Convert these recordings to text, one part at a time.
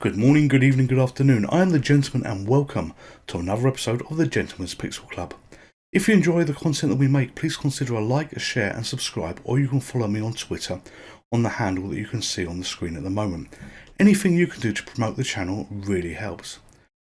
Good morning, good evening, good afternoon. I am the Gentleman and welcome to another episode of the Gentleman's Pixel Club. If you enjoy the content that we make, please consider a like, a share and subscribe, or you can follow me on Twitter on the handle that you can see on the screen at the moment. Anything you can do to promote the channel really helps.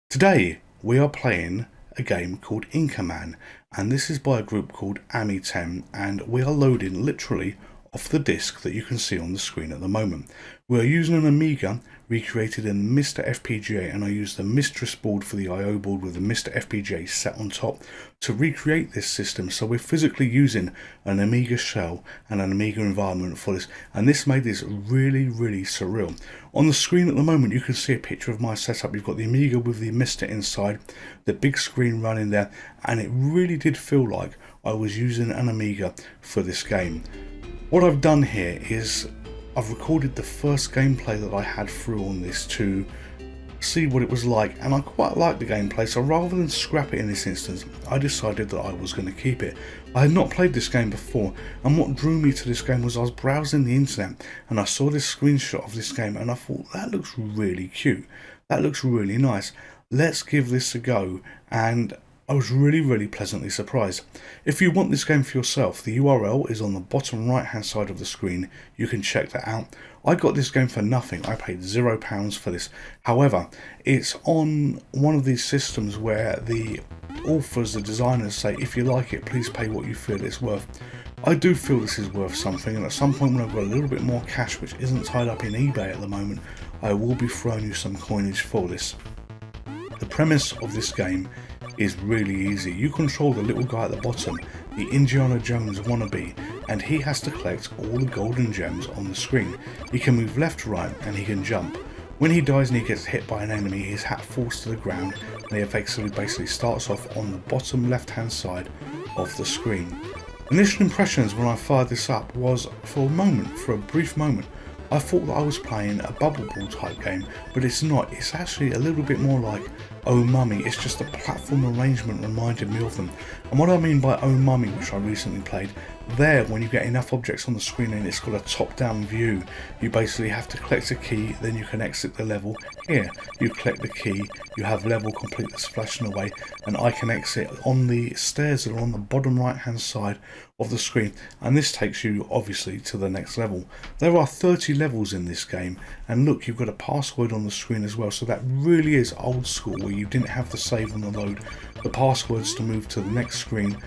Today we are playing a game called Inca Man, and this is by a group called Amiga, and we are loading literally off the disc that you can see on the screen at the moment. We are using an Amiga recreated in MiSTer FPGA, and I used the mistress board for the I/O board with the MiSTer FPGA set on top to recreate this system. So we're physically using an Amiga shell and an Amiga environment for this, and this made this really surreal. On the screen at the moment you can see a picture of my setup. You've got the Amiga with the MiSTer inside, the big screen running there, and it really did feel like I was using an Amiga for this game. What I've done here is I've recorded the first gameplay that I had through on this to see what it was like, and I quite like the gameplay, so rather than scrap it in this instance, I decided that I was going to keep it. I had not played this game before, and what drew me to this game was I was browsing the internet and I saw this screenshot of this game and I thought, that looks really cute, that looks really nice, let's give this a go, and I was really pleasantly surprised. If you want this game for yourself, the URL is on the bottom right hand side of the screen. You can check that out. I got this game for nothing. I paid £0 for this. However, it's on one of these systems where the authors, the designers say, if you like it, please pay what you feel it's worth. I do feel this is worth something, and at some point when I've got a little bit more cash which isn't tied up in eBay at the moment, I will be throwing you some coinage for this. The premise of this game is really easy. You control the little guy at the bottom, the Indiana Jones wannabe, and he has to collect all the golden gems on the screen. He can move left, right, and he can jump. When he dies and he gets hit by an enemy, his hat falls to the ground, and he basically starts off on the bottom left hand side of the screen. Initial impressions when I fired this up was, for a brief moment, I thought that I was playing a bubble ball type game, but it's not. It's actually a little bit more like Oh Mummy. It's just the platform arrangement reminded me of them. And what I mean by Oh Mummy, which I recently played, there when you get enough objects on the screen and it's got a top down view, you basically have to collect a key, then you can exit the level. Here you collect the key, you have level complete that's flashing away, and I can exit on the stairs that are on the bottom right hand side of the screen, and this takes you obviously to the next level. There are 30 levels in this game, and look, you've got a password on the screen as well, so that really is old school where you didn't have to save on the load. The passwords to move to the next screen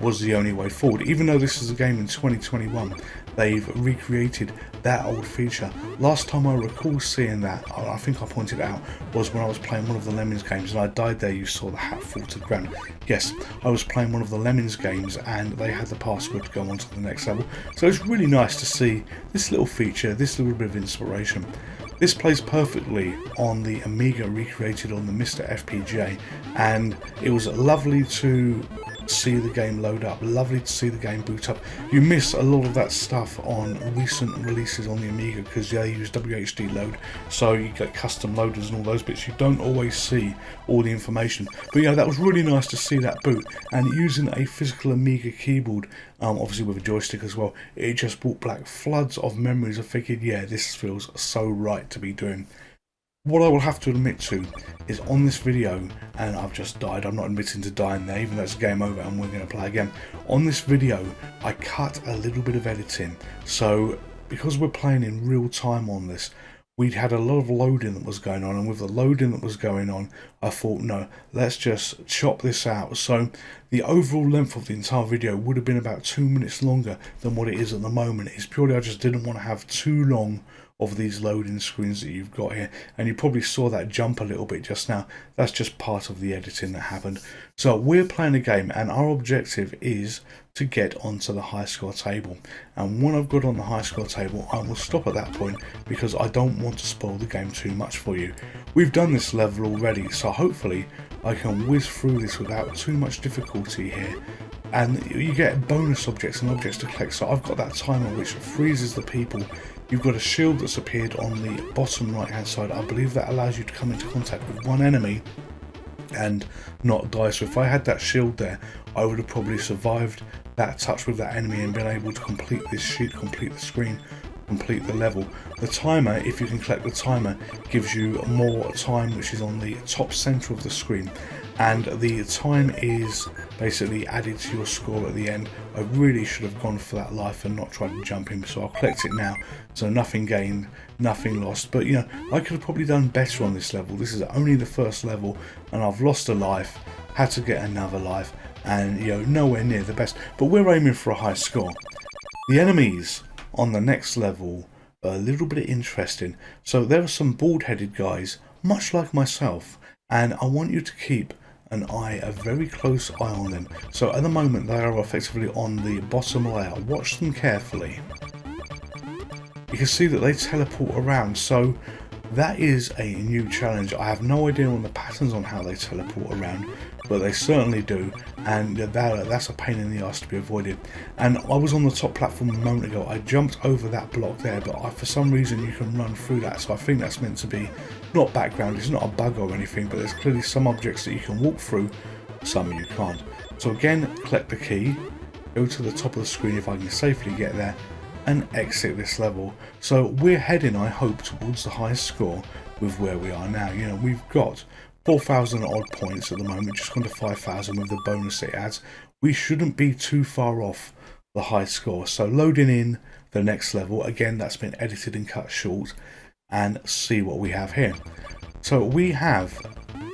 was the only way forward. Even though this is a game in 2021, they've recreated that old feature. Last time I recall seeing that, I think I pointed out, was when I was playing one of the Lemmings games and I died there. You saw the hat fall to the ground. Yes, I was playing one of the Lemmings games and they had the password to go on to the next level. So it's really nice to see this little feature, this little bit of inspiration. This plays perfectly on the Amiga recreated on the MiSTer FPGA, and it was lovely to see the game load up, lovely to see the game boot up. You miss a lot of that stuff on recent releases on the Amiga because they use WHD load, so you get custom loaders and all those bits. You don't always see all the information, but yeah, that was really nice to see that boot, and using a physical Amiga keyboard, obviously with a joystick as well, it just brought back floods of memories. I figured, yeah, this feels so right to be doing. What I will have to admit to is on this video, and I've just died, I'm not admitting to dying there, even though it's game over and we're going to play again. On this video, I cut a little bit of editing, so because we're playing in real time on this, we'd had a lot of loading that was going on, and with the loading that was going on, I thought, no, let's just chop this out. So the overall length of the entire video would have been about 2 minutes longer than what it is at the moment. It's purely I just didn't want to have too long of these loading screens that you've got here, and you probably saw that jump a little bit just now. That's just part of the editing that happened. So we're playing a game, and our objective is to get onto the high score table, and when I've got on the high score table I will stop at that point because I don't want to spoil the game too much for you. We've done this level already, so hopefully I can whiz through this without too much difficulty here. And you get bonus objects and objects to collect, so I've got that timer which freezes the people. You've got a shield that's appeared on the bottom right hand side. I believe that allows you to come into contact with one enemy and not die. So if I had that shield there, I would have probably survived that touch with that enemy and been able to complete this sheet, complete the screen complete the level. The timer, if you can collect the timer, gives you more time, which is on the top center of the screen, and the time is basically added to your score at the end. I really should have gone for that life and not tried to jump in, so I'll collect it now. So nothing gained, nothing lost, but you know, I could have probably done better on this level. This is only the first level and I've lost a life, had to get another life, and you know, nowhere near the best, but we're aiming for a high score. The enemies on the next level are a little bit interesting. So there are some bald-headed guys, much like myself, and I want you to keep a very close eye on them. So at the moment they are effectively on the bottom layer. Watch them carefully. You can see that they teleport around, so that is a new challenge. I have no idea on the patterns on how they teleport around, but they certainly do, and that's a pain in the arse to be avoided. And I was on the top platform a moment ago. I jumped over that block there, but for some reason you can run through that, so I think that's meant to be not background. It's not a bug or anything, but there's clearly some objects that you can walk through, some you can't. So again, collect the key, go to the top of the screen if I can safely get there, and exit this level. So we're heading, I hope, towards the highest score with where we are now. You know, we've got 4,000 odd points at the moment, just gone to 5,000 with the bonus it adds. We shouldn't be too far off the high score. So loading in the next level, again that's been edited and cut short, and see what we have here. So we have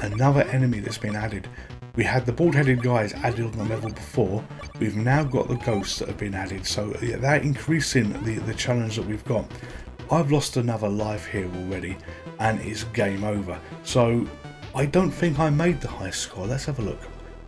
another enemy that's been added. We had the bald-headed guys added on the level before. We've now got the ghosts that have been added, so yeah, they're increasing the challenge that we've got. I've lost another life here already, and it's game over. So I don't think I made the high score. Let's have a look.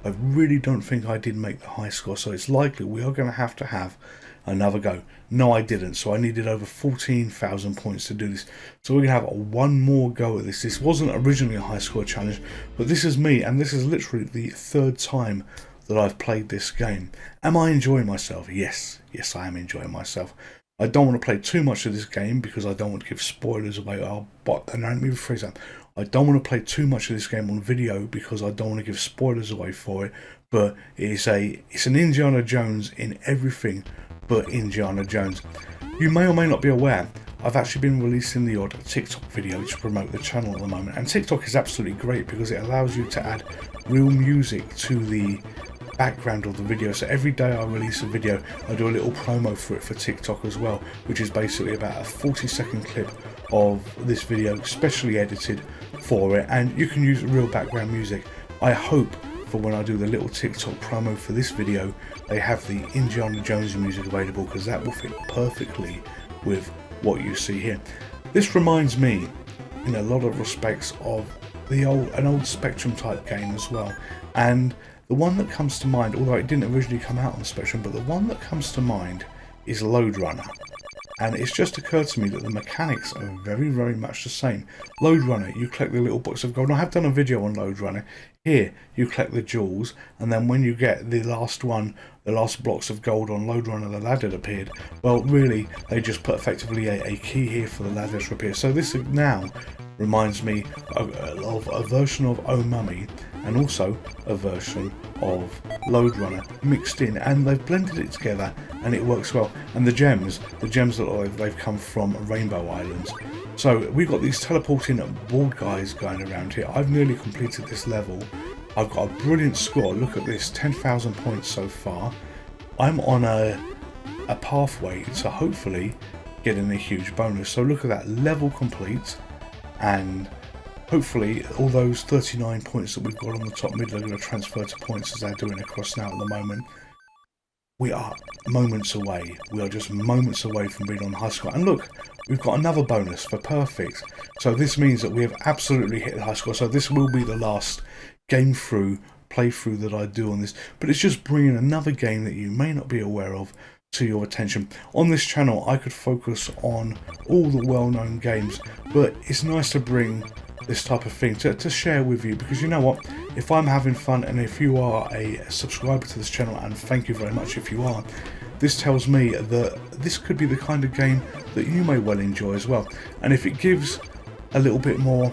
I really don't think I did make the high score, so it's likely we are going to have another go. No, I didn't, so I needed over 14,000 points to do this. So we're going to have one more go at this. This wasn't originally a high score challenge, but this is me, and this is literally the third time that I've played this game. Am I enjoying myself? Yes, I am enjoying myself. I don't want to play too much of this game because I don't want to give spoilers away. Let me rephrase that. I don't want to play too much of this game on video because I don't want to give spoilers away for it. But it's an Indiana Jones in everything but Indiana Jones. You may or may not be aware, I've actually been releasing the odd TikTok video to promote the channel at the moment, and TikTok is absolutely great because it allows you to add real music to the background of the video. So every day I release a video, I do a little promo for it for TikTok as well, which is basically about a 40-second clip of this video specially edited for it, and you can use real background music. I hope for when I do the little TikTok promo for this video they have the Indiana Jones music available, because that will fit perfectly with what you see here. This reminds me in a lot of respects of an old Spectrum type game as well, and the one that comes to mind, although it didn't originally come out on Spectrum, but the one that comes to mind is Lode Runner. And it's just occurred to me that the mechanics are very, very much the same. Lode Runner, you collect the little box of gold. And I have done a video on Lode Runner. Here, you collect the jewels, and then when you get the last blocks of gold on Lode Runner, the ladder appeared. Well, really, they just put effectively a key here for the ladder to appear. So this now reminds me of a version of Oh Mummy, and also a version of Lode Runner mixed in, and they've blended it together and it works well. And the gems that they've come from Rainbow Islands. So we've got these teleporting bald guys going around here. I've nearly completed this level. I've got a brilliant score. Look at this, 10,000 points so far. I'm on a pathway to hopefully getting a huge bonus. So look at that, level complete, and hopefully all those 39 points that we've got on the top middle are going to transfer to points as they're doing across now at the moment. We are moments away. We are just moments away from being on the high score. And look, we've got another bonus for perfect. So this means that we have absolutely hit the high score. So this will be the last playthrough that I do on this. But it's just bringing another game that you may not be aware of to your attention. On this channel, I could focus on all the well-known games, but it's nice to bring this type of thing to share with you, because you know what, if I'm having fun, and if you are a subscriber to this channel, and thank you very much if you are, this tells me that this could be the kind of game that you may well enjoy as well. And if it gives a little bit more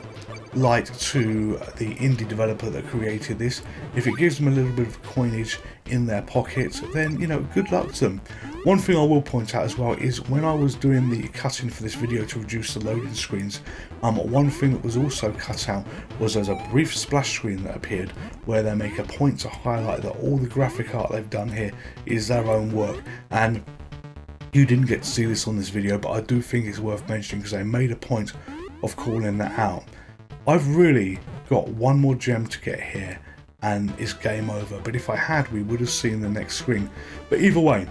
light to the indie developer that created this. If it gives them a little bit of coinage in their pocket, then, you know, good luck to them. One thing I will point out as well is when I was doing the cutting for this video to reduce the loading screens, one thing that was also cut out was there's a brief splash screen that appeared where they make a point to highlight that all the graphic art they've done here is their own work. And you didn't get to see this on this video, but I do think it's worth mentioning because they made a point of calling that out. I've really got one more gem to get here and it's game over, but if I had, we would have seen the next screen. But either way,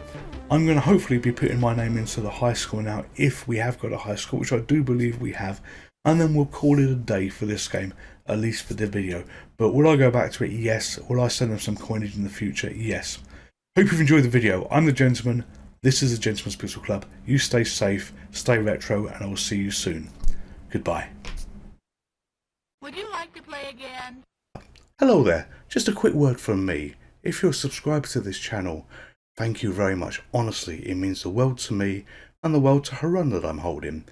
I'm going to hopefully be putting my name into the high score now, if we have got a high score, which I do believe we have, and then we'll call it a day for this game, at least for the video. But will I go back to it? Yes. Will I send them some coinage in the future? Yes. Hope you've enjoyed the video. I'm the Gentleman. This is the Gentleman's Pixel Club. You stay safe, stay retro, and I will see you soon. Goodbye. Would you like to play again? Hello there, just a quick word from me. If you're subscribed to this channel, thank you very much. Honestly, it means the world to me and the world to Harun that I'm holding.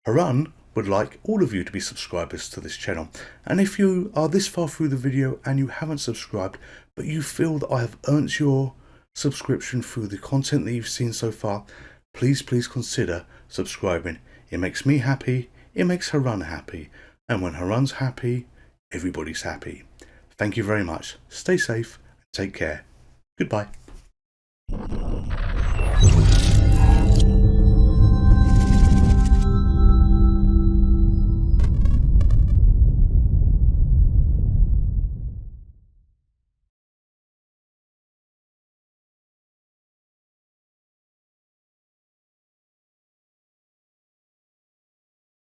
Harun would like all of you to be subscribers to this channel. And if you are this far through the video and you haven't subscribed, but you feel that I have earned your subscription through the content that you've seen so far, please consider subscribing. It makes me happy, it makes Harun happy, and when Harun's happy, everybody's happy. Thank you very much. Stay safe, take care. Goodbye.